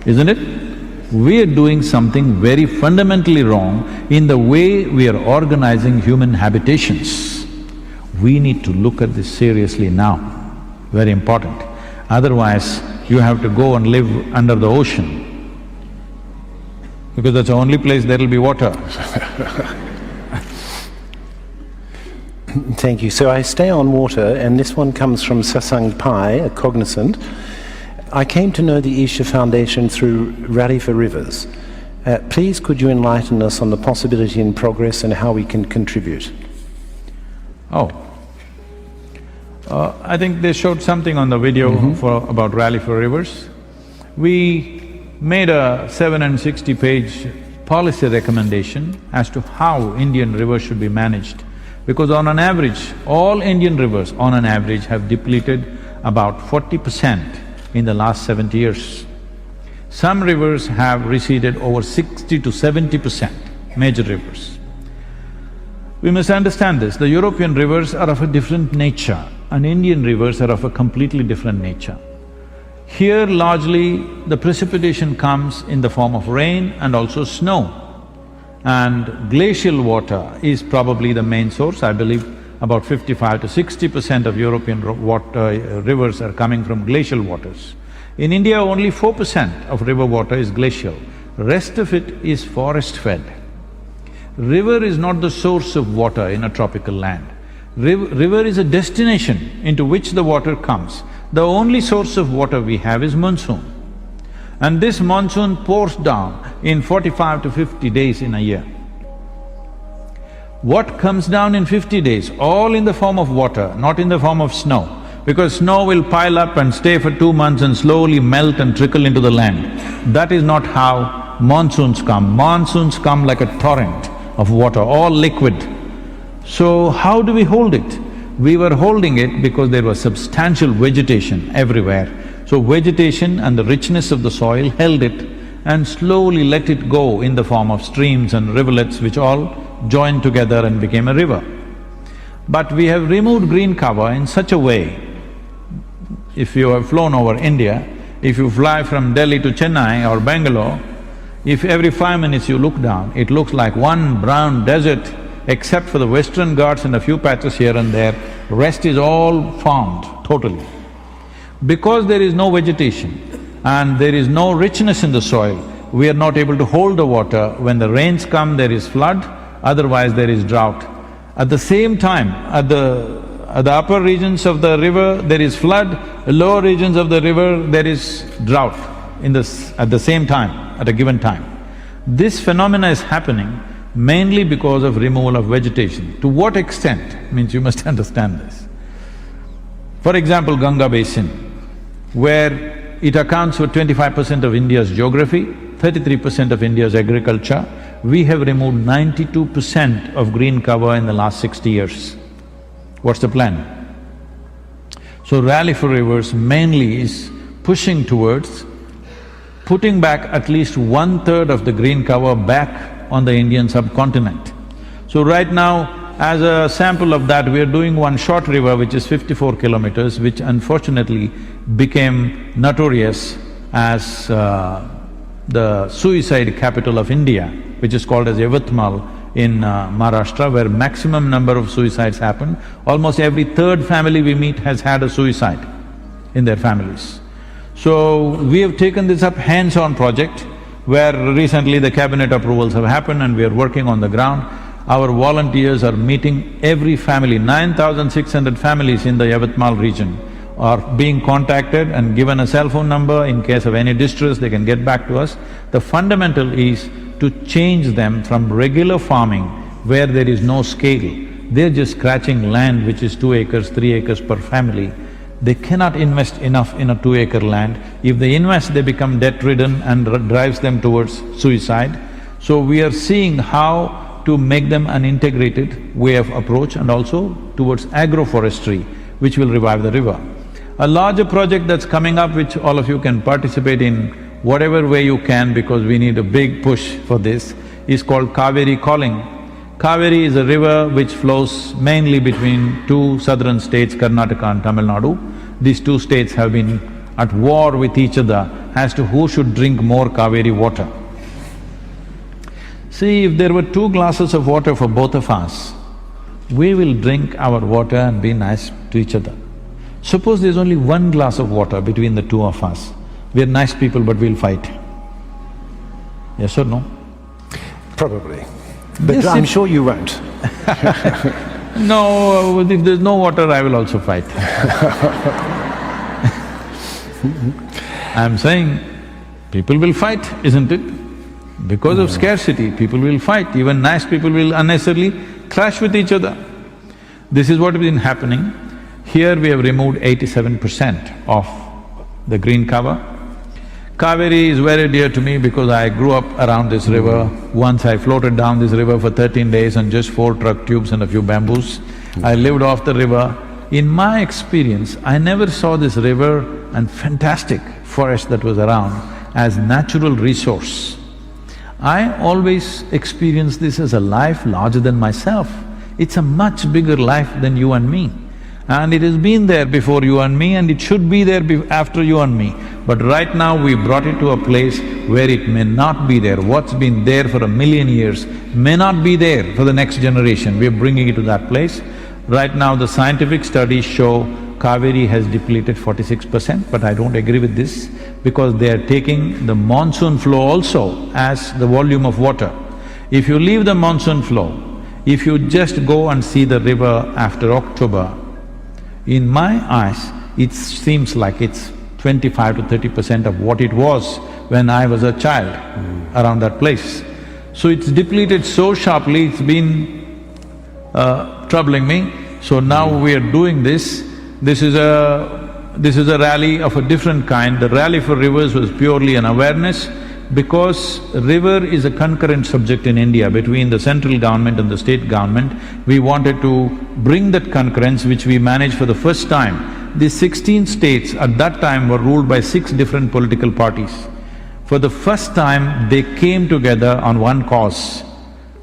isn't it? We are doing something very fundamentally wrong in the way we are organizing human habitations. We need to look at this seriously now, very important. Otherwise, you have to go and live under the ocean, because that's the only place there'll be water. Thank you. So I stay on water, and this one comes from Sasang Pai, a cognizant. I came to know the Isha Foundation through Rally for Rivers. Please could you enlighten us on the possibility in progress and how we can contribute? I think they showed something on the video about Rally for Rivers. We made a 760-page policy recommendation as to how Indian rivers should be managed. Because on an average, all Indian rivers on an average have depleted about 40% in the last 70 years. Some rivers have receded over 60 to 70%, major rivers. We must understand this, the European rivers are of a different nature and Indian rivers are of a completely different nature. Here largely the precipitation comes in the form of rain and also snow. And glacial water is probably the main source. I believe about 55 to 60% of European rivers are coming from glacial waters. In India, only 4% of river water is glacial, rest of it is forest-fed. River is not the source of water in a tropical land. River is a destination into which the water comes. The only source of water we have is monsoon. And this monsoon pours down in 45 to 50 days in a year. What comes down in 50 days? All in the form of water, not in the form of snow. Because snow will pile up and stay for 2 months and slowly melt and trickle into the land. That is not how monsoons come. Monsoons come like a torrent of water, all liquid. So how do we hold it? We were holding it because there was substantial vegetation everywhere. So vegetation and the richness of the soil held it and slowly let it go in the form of streams and rivulets which all joined together and became a river. But we have removed green cover in such a way, if you have flown over India, if you fly from Delhi to Chennai or Bangalore, if every 5 minutes you look down, it looks like one brown desert except for the Western Ghats and a few patches here and there, rest is all farmed totally. Because there is no vegetation and there is no richness in the soil, we are not able to hold the water. When the rains come, there is flood, otherwise there is drought. At the same time, at the upper regions of the river, there is flood, the lower regions of the river, there is drought at the same time, at a given time. This phenomena is happening mainly because of removal of vegetation. To what extent means you must understand this. For example, Ganga Basin, where it accounts for 25% of India's geography, 33% of India's agriculture, we have removed 92% of green cover in the last 60 years. What's the plan? So Rally for Rivers mainly is pushing towards putting back at least 1/3 of the green cover back on the Indian subcontinent. So right now, as a sample of that, we are doing one short river which is 54 kilometers, which unfortunately became notorious as the suicide capital of India, which is called as Yavatmal in Maharashtra, where maximum number of suicides happen. Almost every third family we meet has had a suicide in their families. So we have taken this up hands-on project, where recently the cabinet approvals have happened and we are working on the ground. Our volunteers are meeting every family, 9,600 families in the Yavatmal region are being contacted and given a cell phone number. In case of any distress, they can get back to us. The fundamental is to change them from regular farming where there is no scale. They're just scratching land which is 2 acres, 3 acres per family. They cannot invest enough in a 2-acre land. If they invest, they become debt-ridden and drives them towards suicide. So we are seeing how to make them an integrated way of approach and also towards agroforestry, which will revive the river. A larger project that's coming up, which all of you can participate in whatever way you can, because we need a big push for this, is called Kaveri Calling. Kaveri is a river which flows mainly between two southern states, Karnataka and Tamil Nadu. These two states have been at war with each other as to who should drink more Kaveri water. See, if there were 2 glasses of water for both of us, we will drink our water and be nice to each other. Suppose there's only 1 glass of water between the 2 of us, we're nice people but we'll fight. Yes or no? Probably. But Yes, I'm sure you won't. No, if there's no water, I will also fight. I'm saying, people will fight, isn't it? Because of scarcity, people will fight, even nice people will unnecessarily clash with each other. This is what has been happening. Here we have removed 87% of the green cover. Kaveri is very dear to me because I grew up around this river. Once I floated down this river for 13 days on just 4 truck tubes and a few bamboos. I lived off the river. In my experience, I never saw this river and fantastic forest that was around as natural resource. I always experienced this as a life larger than myself. It's a much bigger life than you and me. And it has been there before you and me and it should be there after you and me. But right now we brought it to a place where it may not be there. What's been there for 1,000,000 years may not be there for the next generation. We're bringing it to that place. Right now the scientific studies show Kaveri has depleted 46%, but I don't agree with this because they are taking the monsoon flow also as the volume of water. If you leave the monsoon flow, if you just go and see the river after October, in my eyes, it seems like it's 25 to 30% of what it was when I was a child around that place. So it's depleted so sharply, it's been troubling me. So now we are doing this. This is a rally of a different kind. The Rally for Rivers was purely an awareness because river is a concurrent subject in India between the central government and the state government. We wanted to bring that concurrence which we managed for the first time. The 16 states at that time were ruled by 6 different political parties. For the first time, they came together on one cause.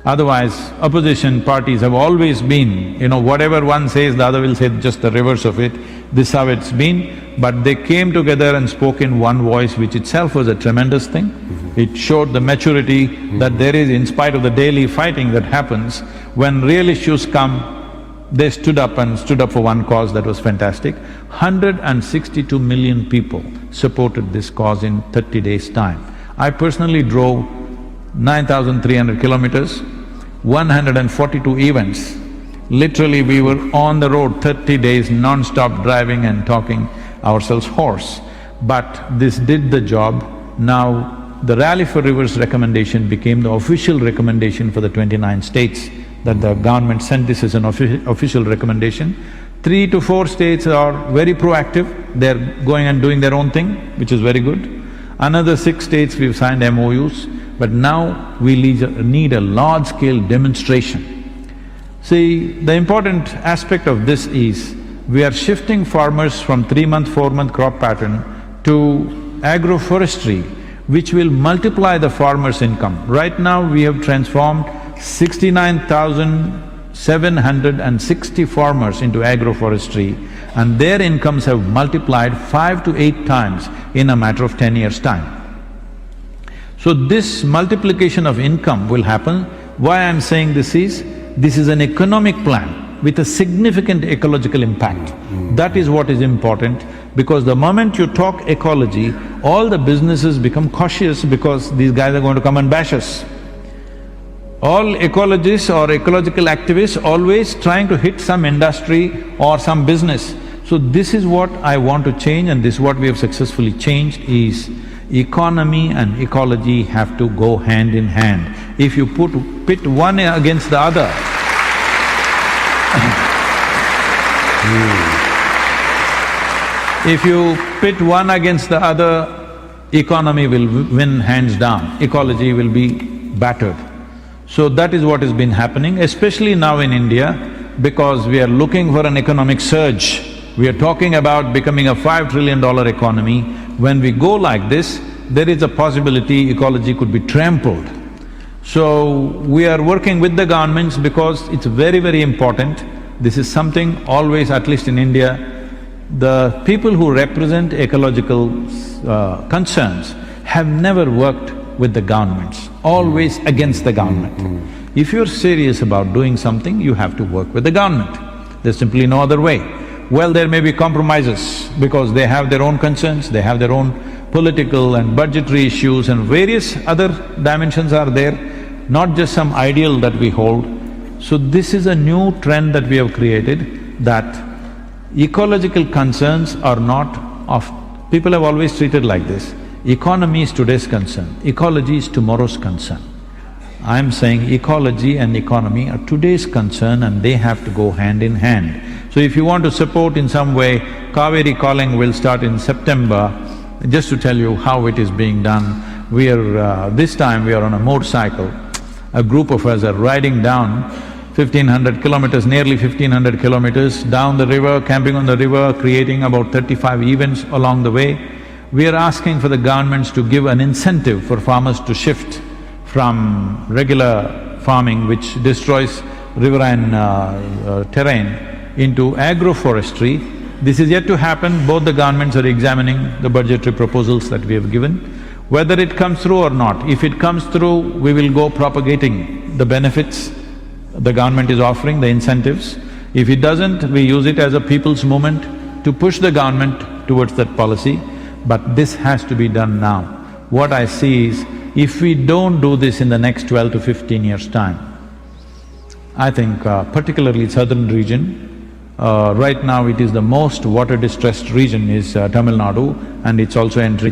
Otherwise, opposition parties have always been, whatever one says, the other will say just the reverse of it. This is how it's been. But they came together and spoke in one voice, which itself was a tremendous thing. It showed the maturity that there is, in spite of the daily fighting that happens, when real issues come, they stood up for one cause. That was fantastic. 162 million people supported this cause in 30 days' time. I personally drove 9,300 kilometers, 142 events. Literally, we were on the road 30 days non-stop driving and talking ourselves hoarse. But this did the job. Now, the Rally for Rivers recommendation became the official recommendation for the 29 states, that the government sent this as an official recommendation. 3 to 4 states are very proactive, they're going and doing their own thing, which is very good. Another 6 states we've signed MOUs, but now we need a large-scale demonstration. See, the important aspect of this is, we are shifting farmers from 3-month, 4-month crop pattern to agroforestry, which will multiply the farmer's income. Right now, we have transformed 69,760 farmers into agroforestry, and their incomes have multiplied 5 to 8 times in a matter of 10 years' time. So this multiplication of income will happen. Why I'm saying this is an economic plan with a significant ecological impact. That is what is important, because the moment you talk ecology, all the businesses become cautious because these guys are going to come and bash us. All ecologists or ecological activists always trying to hit some industry or some business. So this is what I want to change, and this is what we have successfully changed is, economy and ecology have to go hand in hand. If you pit one against the other, if you pit one against the other, economy will win hands down, ecology will be battered. So that is what has been happening, especially now in India, because we are looking for an economic surge. We are talking about becoming a $5 trillion economy. When we go like this, there is a possibility ecology could be trampled. So we are working with the governments because it's very, very important. This is something always, at least in India, The people who represent ecological concerns have never worked with the governments, always against the government. If you're serious about doing something, you have to work with the government. There's simply no other way. Well, there may be compromises because they have their own concerns, they have their own political and budgetary issues and various other dimensions are there, not just some ideal that we hold. So this is a new trend that we have created, that ecological concerns are not of… People have always treated like this, economy is today's concern, ecology is tomorrow's concern. I'm saying ecology and economy are today's concern and they have to go hand in hand. So if you want to support in some way, Kaveri Calling will start in September. Just to tell you how it is being done, this time we are on a motorcycle. A group of us are riding down 1500 kilometers, nearly 1500 kilometers down the river, camping on the river, creating about 35 events along the way. We are asking for the governments to give an incentive for farmers to shift from regular farming, which destroys riverine terrain, into agroforestry. This is yet to happen. Both the governments are examining the budgetary proposals that we have given. Whether it comes through or not, if it comes through, we will go propagating the benefits the government is offering, the incentives. If it doesn't, we use it as a people's movement to push the government towards that policy. But this has to be done now. What I see is, if we don't do this in the next 12 to 15 years' time, I think particularly southern region, right now it is the most water-distressed region is Tamil Nadu, and it's also entering